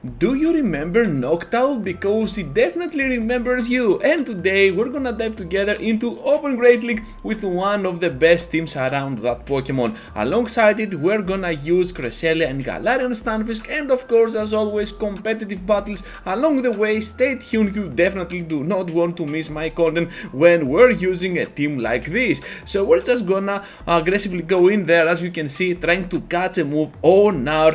Do you remember Noctowl? Because it definitely remembers you, and today we're gonna dive together into Open Great League with one of the best teams around that Pokemon. Alongside it, we're gonna use Cresselia and Galarian Stunfisk, and of course, as always, competitive battles along the way. Stay tuned, you definitely do not want to miss my content when we're using a team like this. So we're just gonna aggressively go in there, as you can see, trying to catch a move on our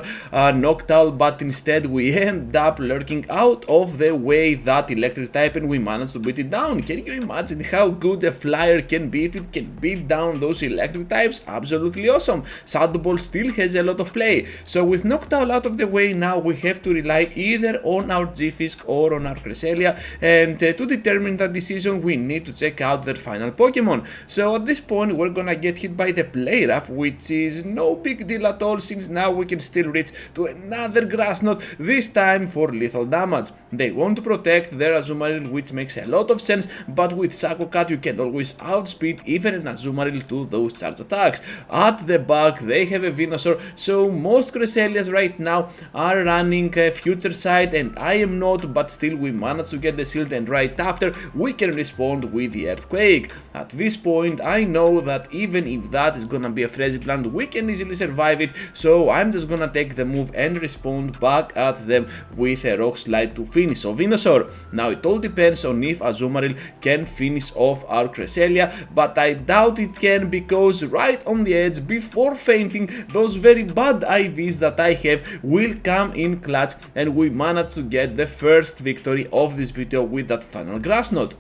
Noctowl, but instead we end up lurking out of the way that electric type and we managed to beat it down. Can you imagine how good a flyer can be if it can beat down those electric types? Absolutely awesome. Shadow Ball still has a lot of play. So with Noctowl out of the way, now we have to rely either on our G-Fisk or on our Cresselia, and to determine that decision we need to check out their final Pokemon. So at this point we're gonna get hit by the Play Rough, which is no big deal at all since now we can still reach to another Grass Knot, this time for lethal damage. They want to protect their Azumarill, which makes a lot of sense, but with Shaco Cut you can always outspeed even an Azumarill to those charge attacks. At the back they have a Venusaur, so most Cresselias right now are running Future Sight and I am not, but still we managed to get the shield, and right after we can respond with the Earthquake. At this point I know that even if that is gonna be a Frenzy Plant, we can easily survive it, so I'm just gonna take the move and respond back at them with a Rock Slide to finish off Venusaur. Now it all depends on if Azumarill can finish off our Cresselia, but I doubt it can, because right on the edge before fainting, those very bad IVs that I have will come in clutch, and we managed to get the first victory of this video with that final Grass Knot.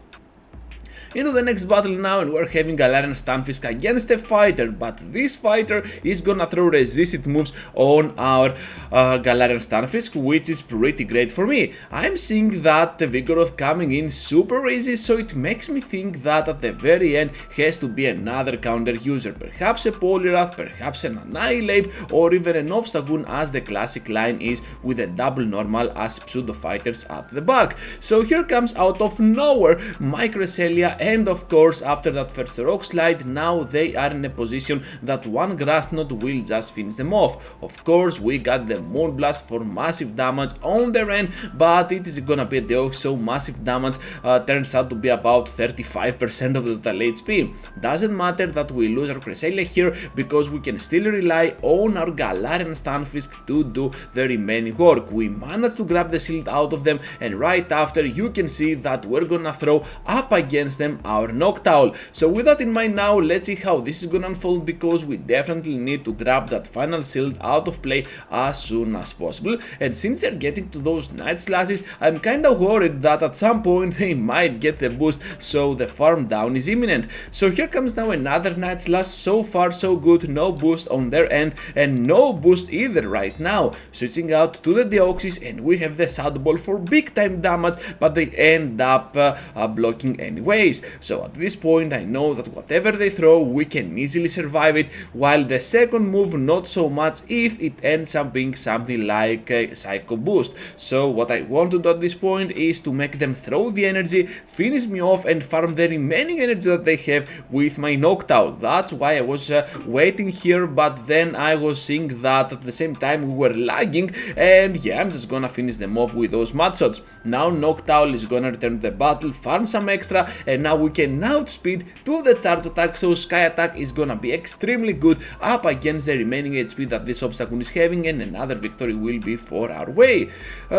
Into the next battle now, and we're having Galarian Stunfisk against a fighter, but this fighter is gonna throw resisted moves on our Galarian Stunfisk, which is pretty great for me. I'm seeing that the Vigoroth coming in super easy, so it makes me think that at the very end has to be another counter user, perhaps a Poliwrath, perhaps an Annihilate, or even an Obstagoon, as the classic line is with a double normal as pseudo fighters at the back. So here comes out of nowhere my Cresselia, and of course after that first Rock Slide now they are in a position that one Grass Knot will just finish them off. Of course we got the Moonblast for massive damage on their end, but it is gonna be a joke, so massive damage turns out to be about 35% of the total HP. Doesn't matter that we lose our Cresselia here, because we can still rely on our Galarian Stunfisk to do the remaining work. We managed to grab the shield out of them, and right after you can see that we're gonna throw up against them our Noctowl. So with that in mind now, let's see how this is gonna unfold, because we definitely need to grab that final shield out of play as soon as possible, and since they're getting to those Night Slashes, I'm kinda worried that at some point they might get the boost, so the farm down is imminent. So here comes now another Night Slash. So far so good, no boost on their end and no boost either right now. Switching out to the Deoxys, and we have the Shadow Ball for big time damage, but they end up blocking anyways. So at this point I know that whatever they throw we can easily survive it, while the second move not so much if it ends up being something like a Psycho Boost. So what I want to do at this point is to make them throw the energy, finish me off, and farm the remaining energy that they have with my Noctowl. That's why I was waiting here, but then I was seeing that at the same time we were lagging, and yeah, I'm just gonna finish them off with those mud shots. Now Noctowl is gonna return to the battle, farm some extra, and now we can outspeed to the charge attack, so Sky Attack is gonna be extremely good up against the remaining HP that this Obstagoon is having, and another victory will be for our way.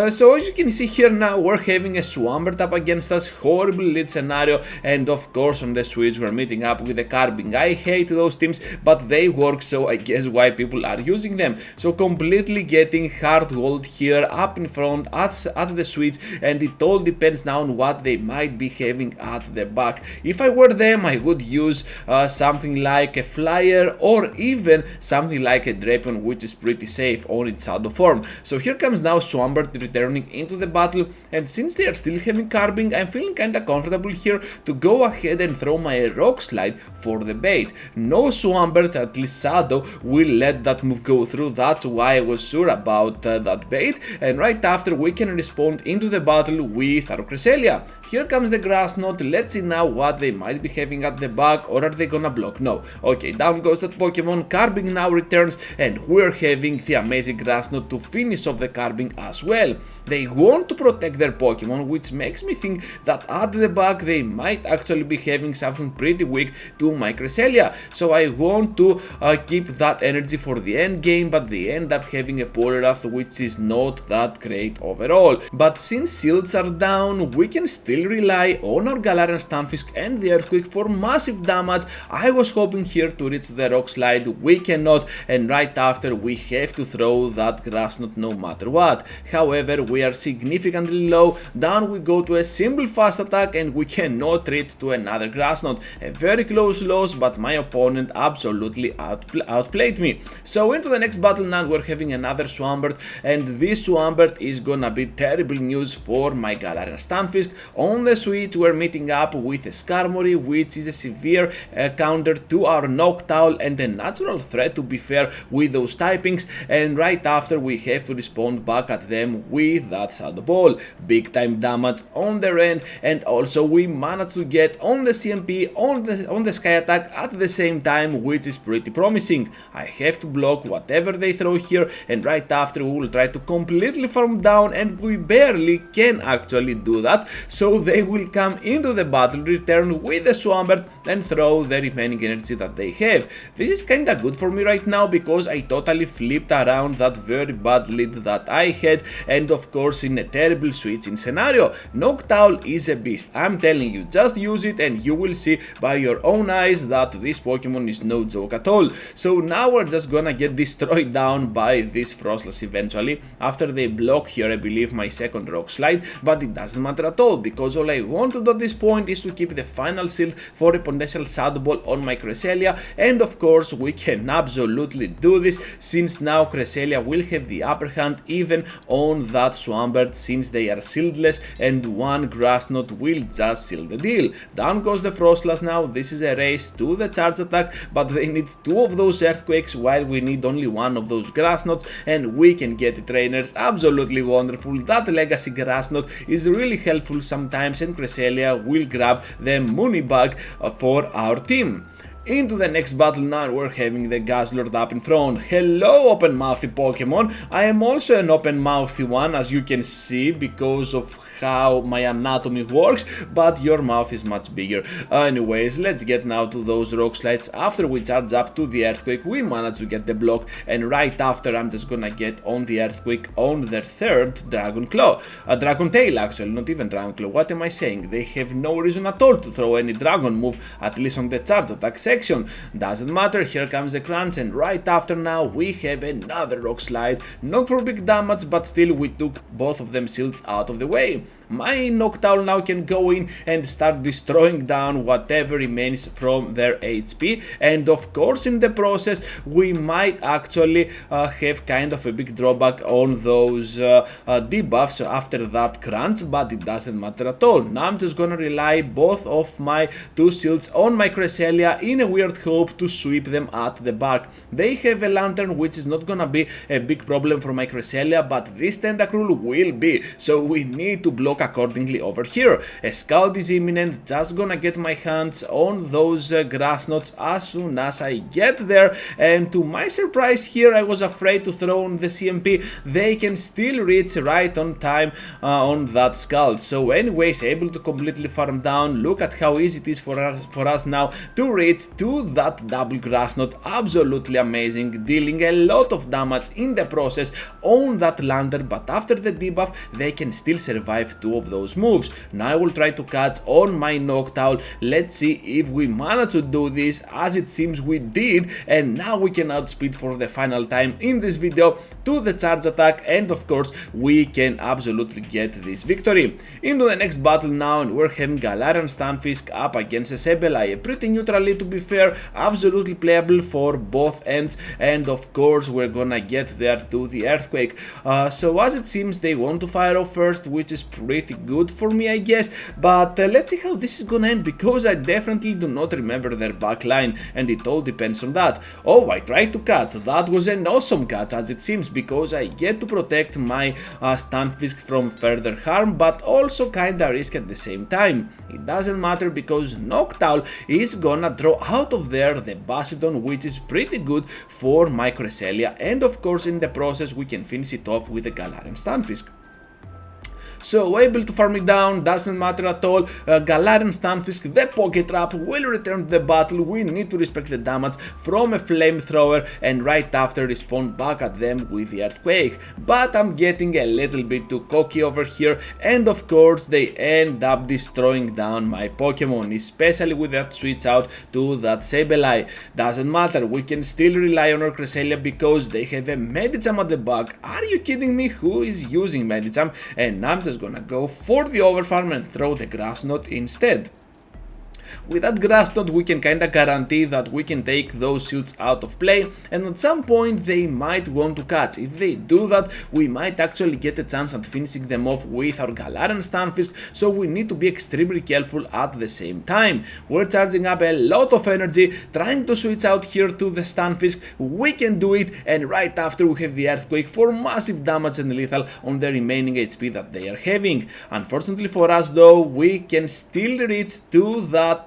So as you can see here now, we're having a Swampert up against us, horrible lead scenario, and of course on the switch we're meeting up with the Carbink. I hate those teams, but they work, so I guess why people are using them. So completely getting hard walled here up in front at the switch, and it all depends now on what they might be having at the back. If I were them I would use something like a Flyer, or even something like a Drapion, which is pretty safe on its shadow form. So here comes now Swampert returning into the battle, and since they are still having Carbink, I'm feeling kinda comfortable here to go ahead and throw my Rock Slide for the bait. No Swampert, at least Shadow, will let that move go through. That's why I was sure about that bait, and right after we can respond into the battle with our Cresselia. Here comes the Grass Knot. Let's see now what they might be having at the back, or are they gonna block? No. Okay, down goes that Pokemon. Carbing now returns, and we're having the amazing Grass Knot to finish off the Carbing as well. They want to protect their Pokemon, which makes me think that at the back they might actually be having something pretty weak to my Cresselia. So I want to keep that energy for the end game, but they end up having a Poliwrath, which is not that great overall. But since shields are down, we can still rely on our Galarian Stunfisk and the Earthquake for massive damage. I was hoping here to reach the Rock Slide, we cannot, and right after we have to throw that Grass Knot no matter what. However, we are significantly low, down we go to a simple fast attack and we cannot reach to another Grass Knot. A very close loss, but my opponent absolutely outplayed me. So into the next battle now, we're having another Swampert, and this Swampert is gonna be terrible news for my Galarian Stunfisk. On the switch, we're meeting up with a Skarmory, which is a severe counter to our Noctowl and a natural threat, to be fair, with those typings, and right after we have to respond back at them with that Shadow Ball. Big time damage on their end, and also we managed to get on the CMP on the Sky Attack at the same time, which is pretty promising. I have to block whatever they throw here, and right after we will try to completely farm down, and we barely can actually do that, so they will come into the battle, return with the Swampert and throw the remaining energy that they have. This is kinda good for me right now because I totally flipped around that very bad lead that I had, and of course in a terrible switching scenario. Noctowl is a beast, I'm telling you, just use it and you will see by your own eyes that this Pokemon is no joke at all. So now we're just gonna get destroyed down by this Frostless eventually, after they block here I believe my second Rock Slide, but it doesn't matter at all because all I want to do at this point is to keep the final shield for a potential Shadow Ball on my Cresselia, and of course we can absolutely do this since now Cresselia will have the upper hand even on that Swampert since they are shieldless, and one Grass Knot will just seal the deal. Down goes the Frostless now. This is a race to the charge attack, but they need two of those Earthquakes while we need only one of those Grass Knots, and we can get it, trainers. Absolutely wonderful. That Legacy Grass Knot is really helpful sometimes, and Cresselia will grab the money bag for our team. Into the next battle now, we're having the Guzzlord up in front. Hello, open-mouthy Pokemon. I am also an open-mouthy one, as you can see, because of how my anatomy works, but your mouth is much bigger. Anyways, let's get now to those Rock Slides. After we charge up to the Earthquake, we manage to get the block, and right after I'm just gonna get on the Earthquake on their third Dragon Claw. Dragon Tail actually, not even Dragon Claw. What am I saying? They have no reason at all to throw any Dragon move, at least on the charge attack section. Doesn't matter, here comes the Crunch, and right after now we have another Rock Slide. Not for big damage, but still we took both of them shields out of the way. My Noctowl now can go in and start destroying down whatever remains from their HP, and of course in the process we might actually have kind of a big drawback on those debuffs after that Crunch, but it doesn't matter at all. Now I'm just gonna rely both of my two shields on my Cresselia in a weird hope to sweep them at the back. They have a Lantern, which is not gonna be a big problem for my Cresselia, but this Tentacruel will be, so we need to block accordingly over here. A Scald is imminent, just gonna get my hands on those Grass Knots as soon as I get there, and to my surprise here I was afraid to throw on the CMP. They can still reach right on time on that Scald. So anyways, able to completely farm down. Look at how easy it is for us now to reach to that double Grass Knot. Absolutely amazing, dealing a lot of damage in the process on that Lantern, but after the debuff they can still survive two of those moves. Now I will try to catch on my Noctowl. Let's see if we manage to do this, as it seems we did, and now we can outspeed for the final time in this video to the charge attack, and of course we can absolutely get this victory. Into the next battle now, and we're having Galarian Stunfisk up against a Sableye. A pretty neutral lead, to be be fair, absolutely playable for both ends, and of course we're gonna get there to the earthquake. So as it seems, they want to fire off first, which is pretty good for me, I guess, but let's see how this is gonna end, because I definitely do not remember their backline, and it all depends on that. Oh, I tried to catch. That was an awesome catch, as it seems, because I get to protect my Stunfisk from further harm, but also kinda risk at the same time. It doesn't matter, because Noctowl is gonna draw out of there the Basidon, which is pretty good for my Cresselia, and of course in the process we can finish it off with the Galarian Stunfisk. So able to farm it down, doesn't matter at all. Galarian Stunfisk, the Poké Trap, will return to the battle. We need to respect the damage from a flamethrower, and right after respond back at them with the earthquake. But I'm getting a little bit too cocky over here, and of course they end up destroying down my Pokemon, especially with that switch out to that Sableye. Doesn't matter, we can still rely on our Cresselia because they have a Medicham at the back. Are you kidding me? Who is using Medicham? And I'm just gonna go for the overfarm and throw the grass knot instead. With that grass knot we can kinda guarantee that we can take those shields out of play, and at some point they might want to catch. If they do that, we might actually get a chance at finishing them off with our Galarian Stunfisk, so we need to be extremely careful at the same time. We're charging up a lot of energy, trying to switch out here to the Stunfisk. We can do it, and right after we have the earthquake for massive damage and lethal on the remaining HP that they are having. Unfortunately for us though, we can still reach to that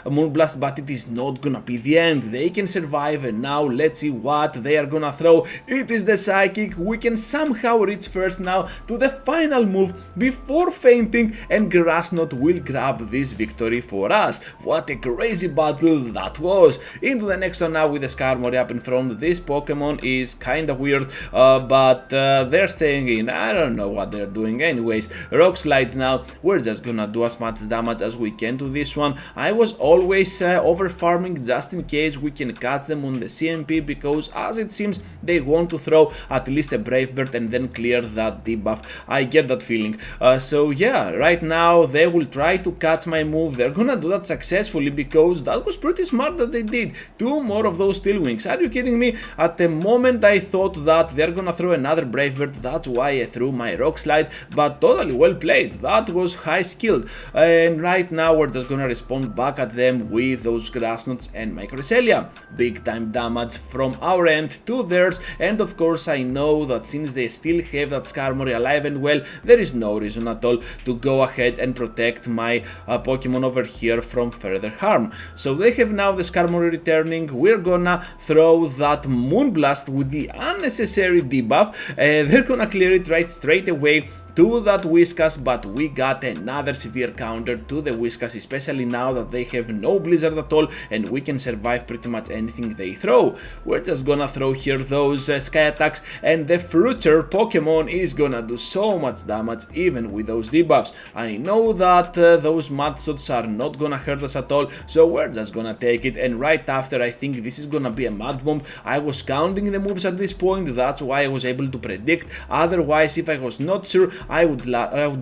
Moonblast, but it is not gonna be the end. They can survive, and now let's see what they are gonna throw. It is the Psychic. We can somehow reach first now to the final move before fainting, and Grass Knot will grab this victory for us. What a crazy battle that was. Into the next one now with the Skarmory up in front. This Pokemon is kinda weird, but they're staying in. I don't know what they're doing anyways. Rock Slide now. We're just gonna do as much damage as we can to this one. I was always over farming just in case we can catch them on the CMP, because as it seems they want to throw at least a Brave Bird and then clear that debuff. I get that feeling. So yeah, right now they will try to catch my move. They're gonna do that successfully, because that was pretty smart that they did. 2 more of those Steel Wings. Are you kidding me? At the moment I thought that they're gonna throw another Brave Bird. That's why I threw my Rock Slide, but totally well played. That was high skilled. And right now we're just gonna respond back at them with those Grass Knots and my Cresselia. Big time damage from our end to theirs, and of course I know that since they still have that Skarmory alive and well, there is no reason at all to go ahead and protect my Pokemon over here from further harm. So they have now the Skarmory returning. We're gonna throw that Moonblast with the unnecessary debuff. They're gonna clear it right straight away to that Whiscash, but we got another severe counter to the Whiscash, especially now that they have no Blizzard at all and we can survive pretty much anything they throw. We're just gonna throw here those Sky Attacks, and the future Pokemon is gonna do so much damage even with those debuffs. I know that those Mud Shots are not gonna hurt us at all, so we're just gonna take it, and right after I think this is gonna be a Mud Bomb. I was counting the moves at this point, that's why I was able to predict. Otherwise, if I was not sure, I would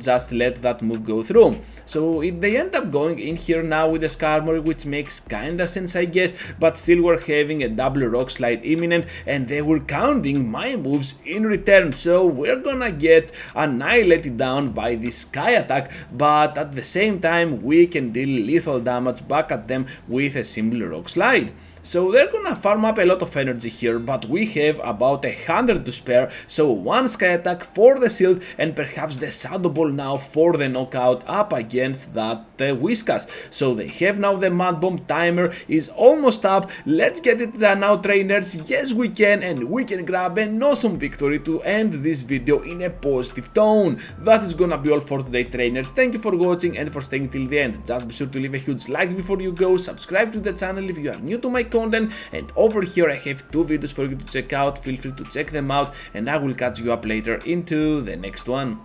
just let that move go through. So they end up going in here now with the Skarmory, which makes kinda sense I guess, but still we're having a double Rock Slide imminent, and they were counting my moves in return, so we're gonna get annihilated down by this Sky Attack, but at the same time we can deal lethal damage back at them with a simple Rock Slide. So they're gonna farm up a lot of energy here, but we have about 100 to spare, so one Sky Attack for the shield and perhaps the Shadow Ball now for the knockout up against that Whiscash. So they have now the Mud Bomb. Timer is almost up. Let's get it done now, trainers. Yes we can, and we can grab an awesome victory to end this video in a positive tone. That is gonna be all for today, trainers. Thank you for watching and for staying till the end. Just be sure to leave a huge like before you go, subscribe to the channel if you are new to my content, and over here I have 2 videos for you to check out. Feel free to check them out, and I will catch you up later into the next one.